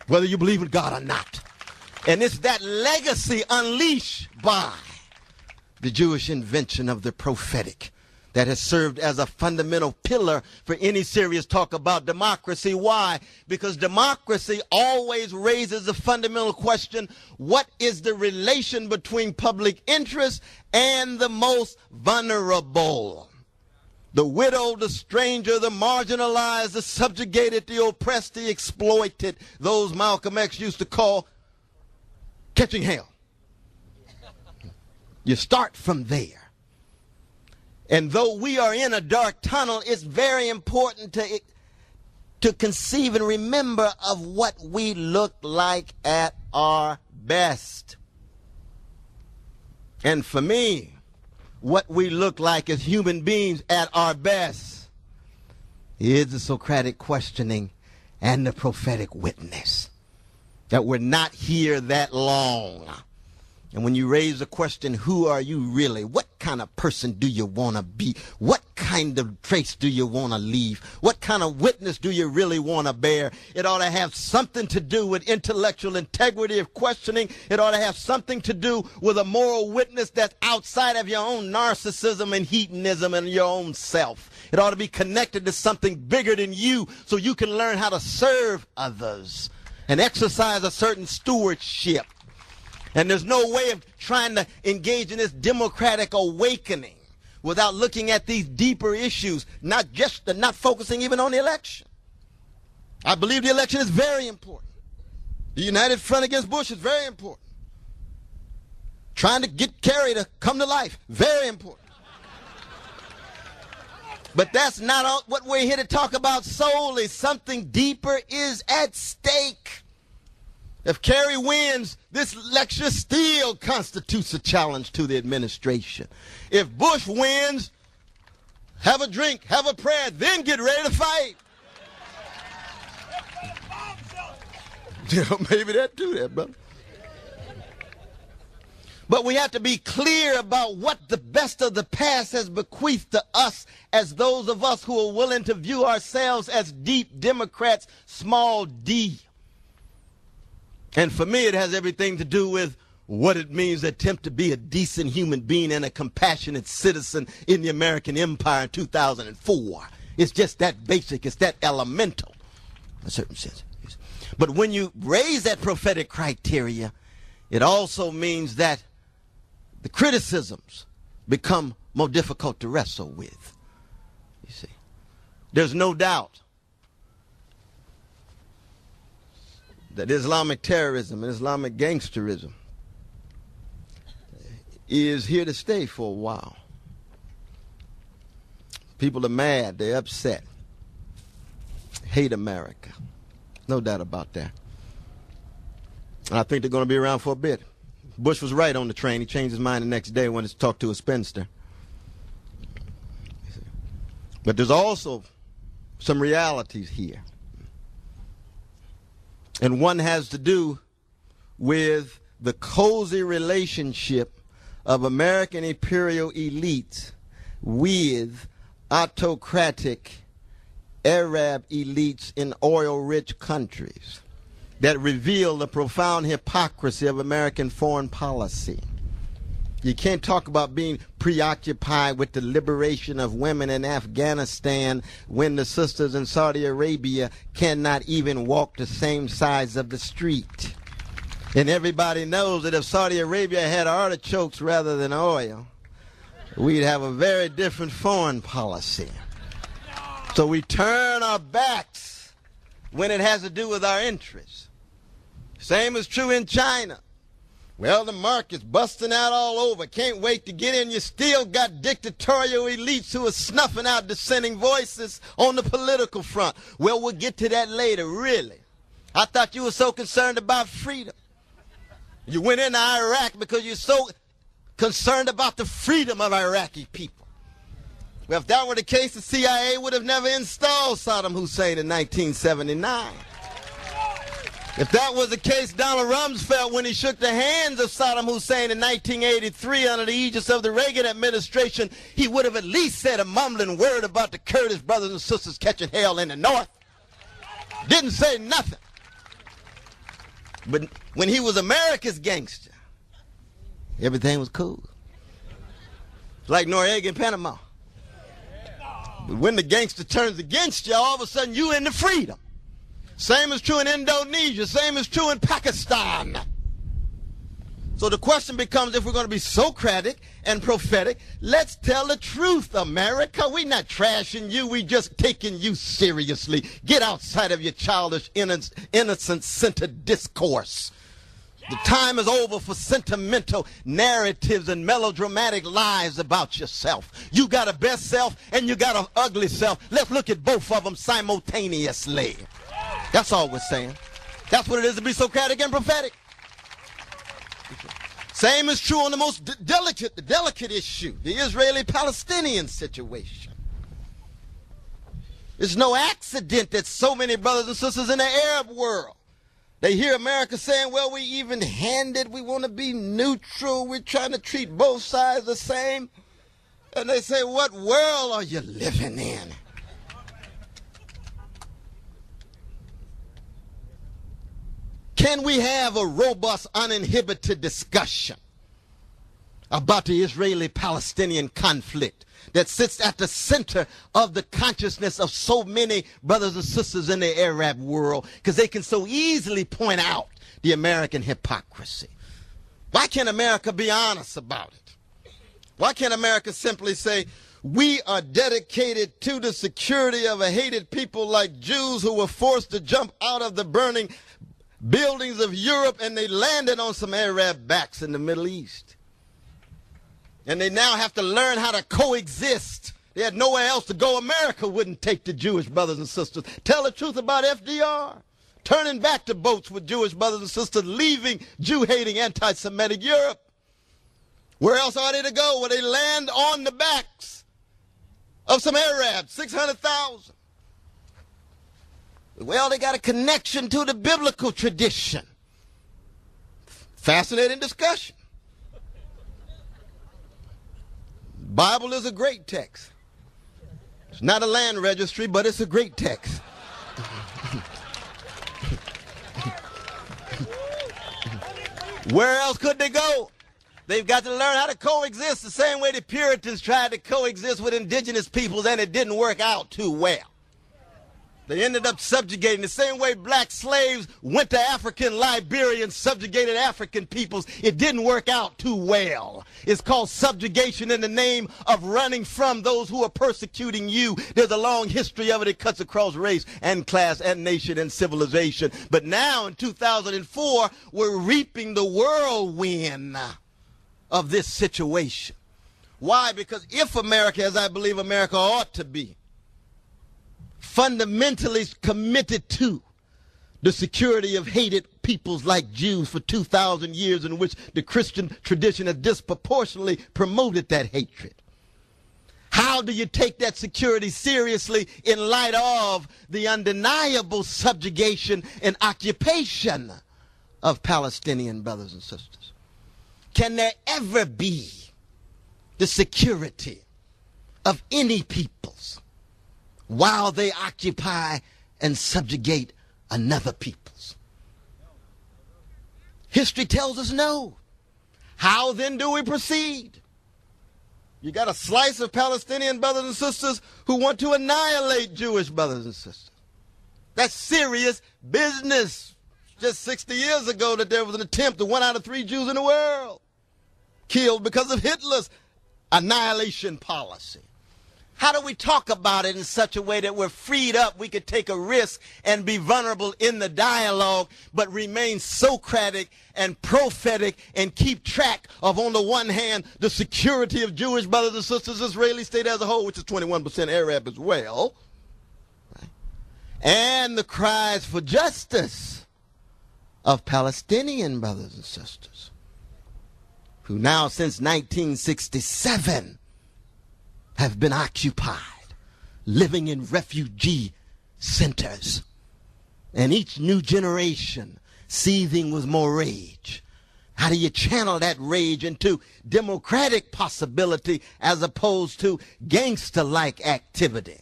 whether you believe in God or not. And it's that legacy unleashed by the Jewish invention of the prophetic that has served as a fundamental pillar for any serious talk about democracy. Why? Because democracy always raises the fundamental question, what is the relation between public interest and the most vulnerable? The widow, the stranger, the marginalized, the subjugated, the oppressed, the exploited, those Malcolm X used to call catching hell. You start from there. And though we are in a dark tunnel, it's very important to conceive and remember of what we look like at our best. And for me, what we look like as human beings at our best is the Socratic questioning and the prophetic witness. That we're not here that long. And when you raise the question, who are you really? What kind of person do you want to be? What kind of traits do you want to leave? What kind of witness do you really want to bear? It ought to have something to do with intellectual integrity of questioning. It ought to have something to do with a moral witness that's outside of your own narcissism and hedonism and your own self. It ought to be connected to something bigger than you so you can learn how to serve others and exercise a certain stewardship. And there's no way of trying to engage in this democratic awakening without looking at these deeper issues, not focusing even on the election. I believe the election is very important. The united front against Bush is very important. Trying to get Kerry to come to life, very important. But that's not all, what we're here to talk about solely. Something deeper is at stake. If Kerry wins, this lecture still constitutes a challenge to the administration. If Bush wins, have a drink, have a prayer, then get ready to fight. Maybe that too, that brother. But we have to be clear about what the best of the past has bequeathed to us as those of us who are willing to view ourselves as deep Democrats, small d. And for me, it has everything to do with what it means to attempt to be a decent human being and a compassionate citizen in the American empire in 2004. It's just that basic. It's that elemental in a certain sense. But when you raise that prophetic criteria, it also means that the criticisms become more difficult to wrestle with. You see, there's no doubt that Islamic terrorism and Islamic gangsterism is here to stay for a while. People are mad, they're upset, hate America. No doubt about that. And I think they're going to be around for a bit. Bush was right on the train. He changed his mind the next day when he talked to a spinster. But there's also some realities here. And one has to do with the cozy relationship of American imperial elites with autocratic Arab elites in oil-rich countries that reveal the profound hypocrisy of American foreign policy. You can't talk about being preoccupied with the liberation of women in Afghanistan when the sisters in Saudi Arabia cannot even walk the same sides of the street. And everybody knows that if Saudi Arabia had artichokes rather than oil, we'd have a very different foreign policy. So we turn our backs when it has to do with our interests. Same is true in China. Well, the market's busting out all over. Can't wait to get in. You still got dictatorial elites who are snuffing out dissenting voices on the political front. Well, we'll get to that later, really. I thought you were so concerned about freedom. You went into Iraq because you're so concerned about the freedom of Iraqi people. Well, if that were the case, the CIA would have never installed Saddam Hussein in 1979. If that was the case, Donald Rumsfeld, when he shook the hands of Saddam Hussein in 1983 under the aegis of the Reagan administration, he would have at least said a mumbling word about the Kurdish brothers and sisters catching hell in the north. Didn't say nothing. But when he was America's gangster, everything was cool. Like Noriega in Panama. But when the gangster turns against you, all of a sudden you into freedom. Same is true in Indonesia. Same is true in Pakistan. So the question becomes, if we're going to be Socratic and prophetic, let's tell the truth, America. We're not trashing you. We're just taking you seriously. Get outside of your childish, innocent-centered discourse. The time is over for sentimental narratives and melodramatic lies about yourself. You got a best self and you got an ugly self. Let's look at both of them simultaneously. That's all we're saying. That's what it is to be Socratic and prophetic. Same is true on the most delicate issue, the Israeli-Palestinian situation. It's no accident that so many brothers and sisters in the Arab world, they hear America saying, well, we even-handed, we want to be neutral, we're trying to treat both sides the same. And they say, what world are you living in? Can we have a robust, uninhibited discussion about the Israeli-Palestinian conflict that sits at the center of the consciousness of so many brothers and sisters in the Arab world, because they can so easily point out the American hypocrisy? Why can't America be honest about it? Why can't America simply say, we are dedicated to the security of a hated people like Jews who were forced to jump out of the burning buildings of Europe, and they landed on some Arab backs in the Middle East. And they now have to learn how to coexist. They had nowhere else to go. America wouldn't take the Jewish brothers and sisters. Tell the truth about FDR. Turning back to boats with Jewish brothers and sisters, leaving Jew-hating anti-Semitic Europe. Where else are they to go? Where they land on the backs of some Arabs, 600,000. Well, they got a connection to the biblical tradition. Fascinating discussion. Bible is a great text. It's not a land registry, but it's a great text. Where else could they go? They've got to learn how to coexist the same way the Puritans tried to coexist with indigenous peoples, and it didn't work out too well. They ended up subjugating the same way black slaves went to African Liberians, subjugated African peoples. It didn't work out too well. It's called subjugation in the name of running from those who are persecuting you. There's a long history of it. It cuts across race and class and nation and civilization. But now in 2004, we're reaping the whirlwind of this situation. Why? Because if America, as I believe America ought to be, fundamentally committed to the security of hated peoples like Jews for 2,000 years, in which the Christian tradition has disproportionately promoted that hatred. How do you take that security seriously in light of the undeniable subjugation and occupation of Palestinian brothers and sisters? Can there ever be the security of any peoples while they occupy and subjugate another peoples? History tells us no. How then do we proceed? You got a slice of Palestinian brothers and sisters who want to annihilate Jewish brothers and sisters. That's serious business. Just 60 years ago that there was an attempt to 1 out of 3 Jews in the world killed because of Hitler's annihilation policy. How do we talk about it in such a way that we're freed up, we could take a risk and be vulnerable in the dialogue, but remain Socratic and prophetic and keep track of, on the one hand, the security of Jewish brothers and sisters, Israeli state as a whole, which is 21% Arab as well, right? And the cries for justice of Palestinian brothers and sisters, who now since 1967 have been occupied, living in refugee centers, and each new generation seething with more rage. How do you channel that rage into democratic possibility as opposed to gangster-like activity?